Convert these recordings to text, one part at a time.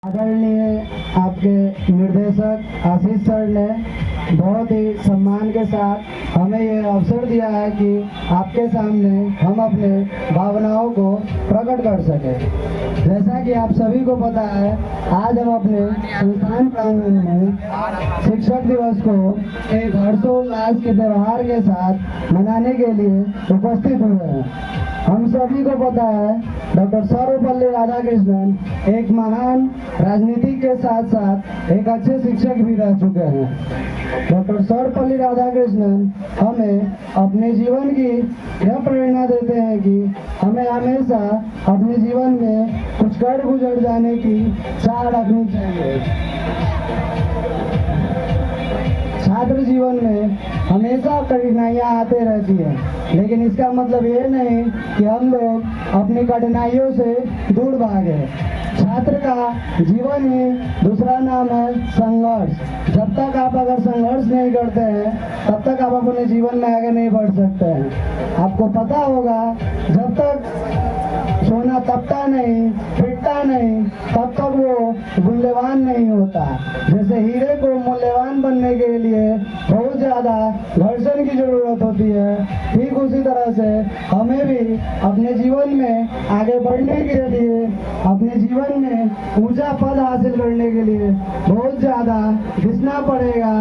आदरणीय आपके निर्देशक आशीष सर ने बहुत ही सम्मान के साथ हमें ये अवसर दिया है कि आपके सामने हम अपने भावनाओं को प्रकट कर सकें। जैसा कि आप सभी को पता है, आज हम अपने संस्थान प्रांगण में शिक्षक दिवस को एक हर्षोल्लास के व्यवहार के साथ मनाने के लिए उपस्थित हुए हैं। हम सभी को पता है डॉक्टर सर्वपल्ली राधाकृष्णन एक महान राजनीतिक के साथ साथ एक अच्छे शिक्षक भी रह चुके हैं। डॉक्टर सर्वपल्ली राधाकृष्णन हमें अपने जीवन की यह प्रेरणा देते हैं कि हमें हमेशा अपने जीवन में कुछ कर गुजर जाने की चाह रखनी चाहिए। छात्र जीवन में हमेशा कठिनाइयाँ आते रहती हैं, लेकिन इसका मतलब ये नहीं कि हम लोग अपनी कठिनाइयों से दूर भागे। छात्र का जीवन ही दूसरा नाम है संघर्ष। जब तक आप अगर संघर्ष नहीं करते हैं, तब तक आप अपने जीवन में आगे नहीं बढ़ सकते हैं। आपको पता होगा, जब तक सोना तपता नहीं, फिटता नहीं, तब तक वो मूल्यवान नहीं होता। जैसे हीरे को मूल्यवान बनने के लिए बहुत ज्यादा घर्षण की जरूरत होती है, ठीक उसी तरह से हमें भी अपने जीवन में आगे बढ़ने के लिए, अपने जीवन में ऊंचा पद हासिल करने के लिए बहुत ज्यादा घिसना पड़ेगा,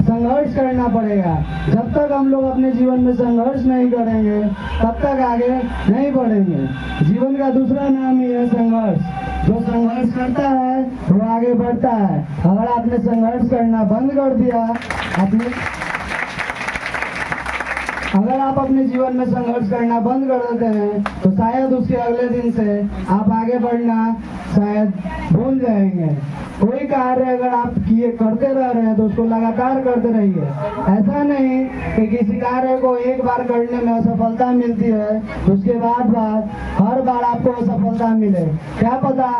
संघर्ष करना पड़ेगा। जब तक हम लोग अपने जीवन में संघर्ष नहीं करेंगे, तब तक आगे नहीं बढ़ेंगे। जीवन का दूसरा नाम ही है संघर्ष। जो संघर्ष करता है वो आगे बढ़ता है। अगर आपने संघर्ष करना बंद कर दिया, अगर आप अपने जीवन में संघर्ष करना बंद कर देते हैं, तो शायद उसके अगले दिन से आप आगे बढ़ना शायद भूल जाएंगे। कोई कार्य अगर आप करते रह रहे हैं तो उसको लगातार करते रहिए। ऐसा नहीं कि किसी कार्य को एक बार करने में असफलता मिलती है तो उसके बाद हर बार आपको असफलता मिले। क्या पता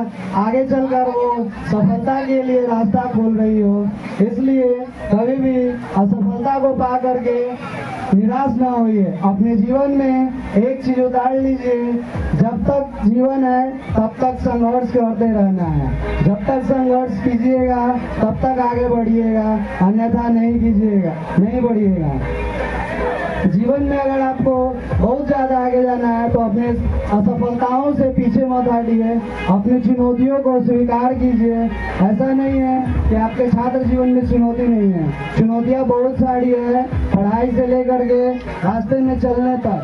आगे चलकर वो सफलता के लिए रास्ता खोल रही हो। इसलिए कभी भी असफलता को पा करके निराश न होइए। अपने जीवन में एक चीज उतार लीजिए, जब तक जीवन है तब तक संघर्ष करते रहना है। जब तक संघर्ष कीजिएगा तब तक आगे बढ़िएगा, अन्यथा नहीं कीजिएगा, नहीं बढ़िएगा। जीवन में अगर आपको बहुत ज्यादा आगे जाना है तो अपने असफलताओं से पीछे मत हटिए, अपनी चुनौतियों को स्वीकार कीजिए। ऐसा नहीं है कि आपके छात्र जीवन में चुनौती नहीं है, चुनौतियां बहुत सारी है। पढ़ाई से लेकर के रास्ते में चलने तक।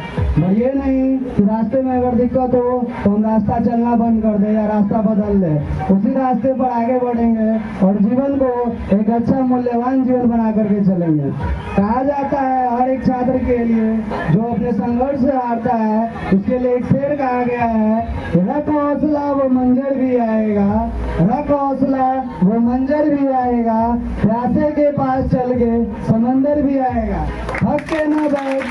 ये नहीं कि रास्ते में अगर दिक्कत हो तो हम रास्ता चलना बंद कर दे या रास्ता बदल दे। उसी रास्ते पर आगे बढ़ेंगे और जीवन को एक अच्छा मूल्यवान जीवन बना करके चलेंगे। कहा जाता है हर एक छात्र के लिए जो अपने संघर्ष से हारता है, उसके लिए एक शेर कहा गया है, रख हौसला वो मंजर भी आएगा, रख हौसला वो मंजर भी आएगा, प्यासे के पास चल के समंदर भी आएगा। थक के न बैठ,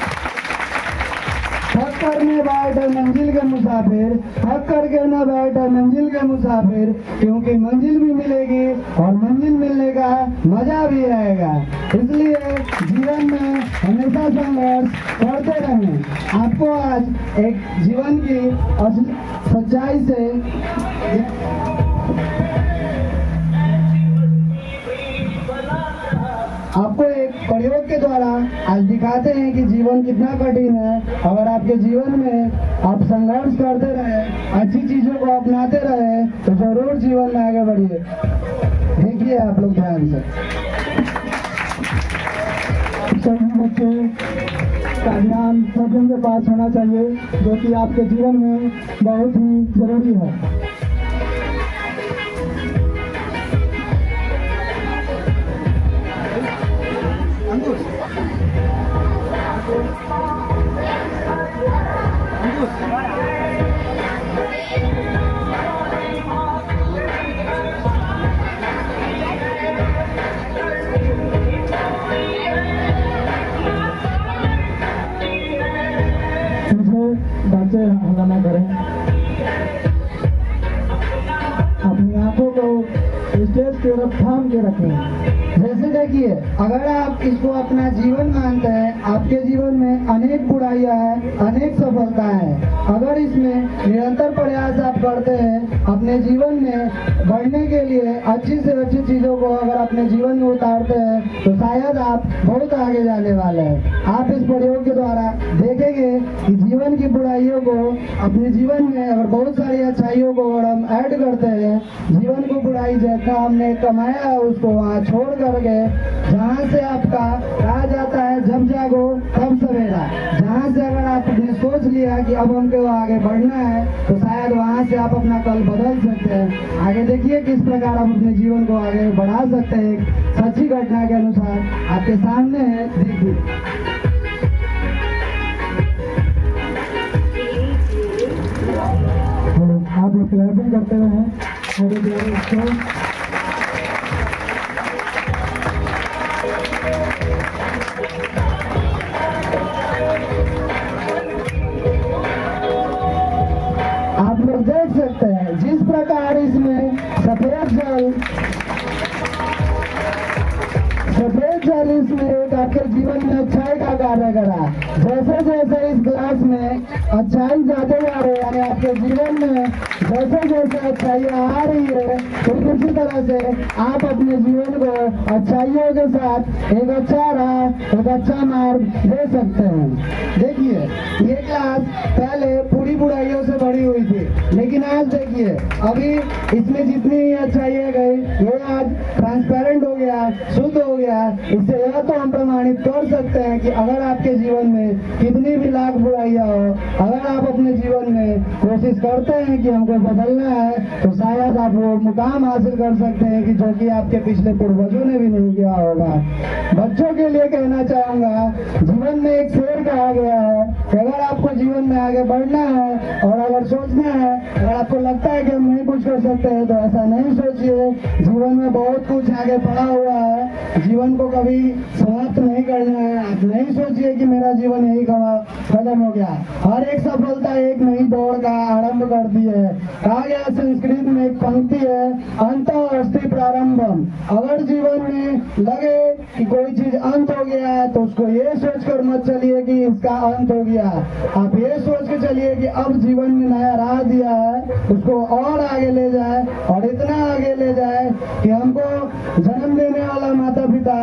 थक कर न बैठ मंजिल के मुसाफिर, थक करके न बैठ मंजिल के मुसाफिर, क्योंकि मंजिल भी मिलेगी और मंजिल मिलने का मजा भी आएगा। इसलिए जीवन में हमेशा संघर्ष करते रहें। आपको आज एक जीवन की सच्चाई से आपको एक प्रयोग के द्वारा आज दिखाते हैं कि जीवन कितना कठिन है। अगर आपके जीवन में आप संघर्ष करते रहे, अच्छी चीजों को अपनाते रहे, तो जरूर जीवन में आगे बढ़िए। देखिए आप लोग ध्यान से। सभी बच्चे का ध्यान सभी के पास होना चाहिए, जो कि आपके जीवन में बहुत ही जरूरी है। बच्चे हंगामा करें, अपनी आंखों को स्टेज की तरफ थाम के रखें। जैसे देखिए, अगर आप इसको अपना जीवन मानते हैं, आपके जीवन में अनेक बुराइयां हैं, अनेक सफलताएं हैं। अगर इसमें निरंतर प्रयास आप करते हैं, अपने जीवन में बढ़ने के लिए अच्छी से अच्छी चीजों को अगर अपने जीवन में उतारते हैं, तो शायद आप बहुत आगे जाने वाले हैं। आप इस प्रयोग के द्वारा देखेंगे कि जीवन की बुराइयों को अपने जीवन में अगर बहुत सारी अच्छाइयों को अगर हम ऐड करते हैं, जीवन को बुराई जितना हमने कमाया है उसको वहाँ छोड़ करके, जहाँ से आपका कहा जाता है जब जागो तब सवेरा, जहाँ से अगर आपने सोच लिया कि अब हमको आगे बढ़ना है, तो शायद वहाँ से आप अपना कल बदल सकते हैं। आगे देखिए किस प्रकार आप अपने जीवन को आगे बढ़ा सकते हैं। एक सच्ची घटना के अनुसार आपके सामने है, देखिए। आप लोग क्लैपिंग करते हुए हैं मेरे प्यारे दोस्तों। आप लोग देख सकते हैं जिस प्रकार इसमें सफेद जल इसमें एक आपके जीवन में अच्छाई का कार्य करा। जैसे जैसे इस ग्लास में अच्छाई जाते जा रहे, यानी आपके जीवन में जैसे जैसे अच्छाइयाँ आ रही है, तो उसी तरह से आप अपने जीवन को अच्छाइयों के साथ एक अच्छा राह, एक अच्छा मार्ग दे सकते हैं। देखिए, ये क्लास पहले पूरी बुराइयों से भरी हुई थी, लेकिन आज देखिए अभी इसमें जितनी अच्छाइयाँ गई, ये आज ट्रांसपेरेंट हो गया, शुद्ध हो गया। इससे यह तो हम प्रमाणित कर सकते हैं कि अगर आपके जीवन में कितनी भी लाख बुराइयां हो, अगर आप अपने जीवन में कोशिश करते हैं कि हमको बदलना है, तो शायद आप वो मुकाम हासिल कर सकते हैं कि जो कि आपके पिछले पूर्वजों ने भी नहीं किया होगा। बच्चों के लिए कहना चाहूंगा, जीवन में एक शेर कहा गया है कि अगर आपको जीवन में आगे बढ़ना है और अगर सोचना है, अगर आपको लगता है कि हम नहीं कुछ कर सकते हैं, तो ऐसा नहीं सोचिए। जीवन में बहुत कुछ आगे पड़ा हुआ है, जीवन को कभी समाप्त नहीं करना है। आप नहीं सोचिए कि मेरा जीवन यही खत्म हो गया। हर एक सफलता एक नई दौड़ का आरंभ करती है। कहा गया संस्कृत में एक पंक्ति है, अंत अस्ति प्रारंभम। अगर जीवन में लगे कि कोई चीज अंत हो गया है, तो उसको ये सोचकर मत चलिए कि इसका अंत हो गया। आप ये सोच के चलिए कि अब जीवन में नया राह दिया है, उसको और आगे ले जाए, और इतना आगे ले जाए कि हमको जन्म देने वाला माता पिता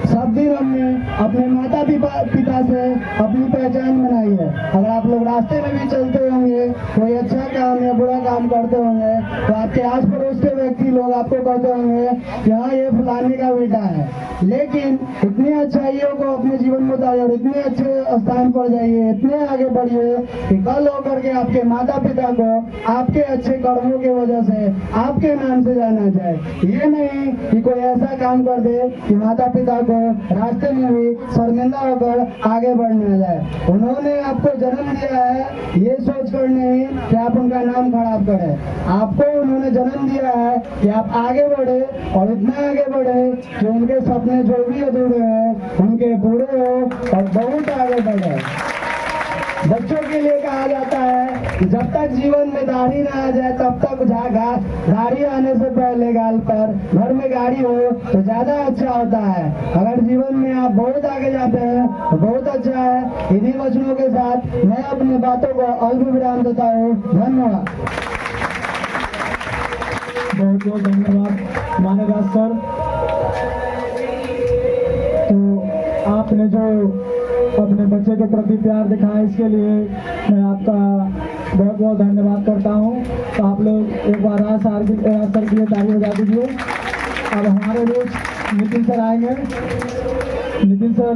सब दिन हमने अपने माता पिता से अपनी पहचान बनाई है। अगर आप लोग रास्ते में भी चलते होंगे, कोई अच्छा काम या बुरा काम करते होंगे, तो आपके आस पड़ोस के व्यक्ति लोग आपको कहते होंगे कि हाँ ये फलाने का बेटा है। लेकिन इतनी अच्छाइयों को अपने जीवन में उतारिए और इतने अच्छे स्थान पर जाइए, इतने आगे बढ़िए कि कल होकर के आपके माता पिता को आपके अच्छे कर्मों की वजह से आपके नाम से जाना जाए। ये नहीं कि कोई ऐसा काम कर दे कि माता पिता को रास्ते में भी शर्मिंदा होकर आगे बढ़ना जाए। उन्होंने आपको जन्म दिया है ये सोच कर नहीं कि आप उनका नाम खराब करें। आपको उन्होंने जन्म दिया है कि आप आगे बढ़े, और इतना आगे बढ़े कि उनके सपने जो भी अधूरे हैं उनके पूरे हो और बहुत आगे बढ़े। बच्चों के लिए कहा जाता है कि जब तक जीवन में दाढ़ी ना आ जाए तब तक दाढ़ी आने से पहले गाल पर घर में गाड़ी हो तो ज्यादा अच्छा होता है। अगर जीवन में आप बहुत आगे जाते हैं तो बहुत अच्छा है। इन्हीं वचनों के साथ मैं अपनी बातों को अल्प विराम देता हूँ। धन्यवाद। बहुत बहुत धन्यवाद मानेदास सर। तो आपने जो अपने बच्चे के प्रति प्यार दिखाया, इसके लिए मैं आपका बहुत बहुत धन्यवाद करता हूँ। तो आप लोग एक बार सर के लिए ताली बजा दीजिए। अब हमारे बीच नितिन सर आएंगे। नितिन सर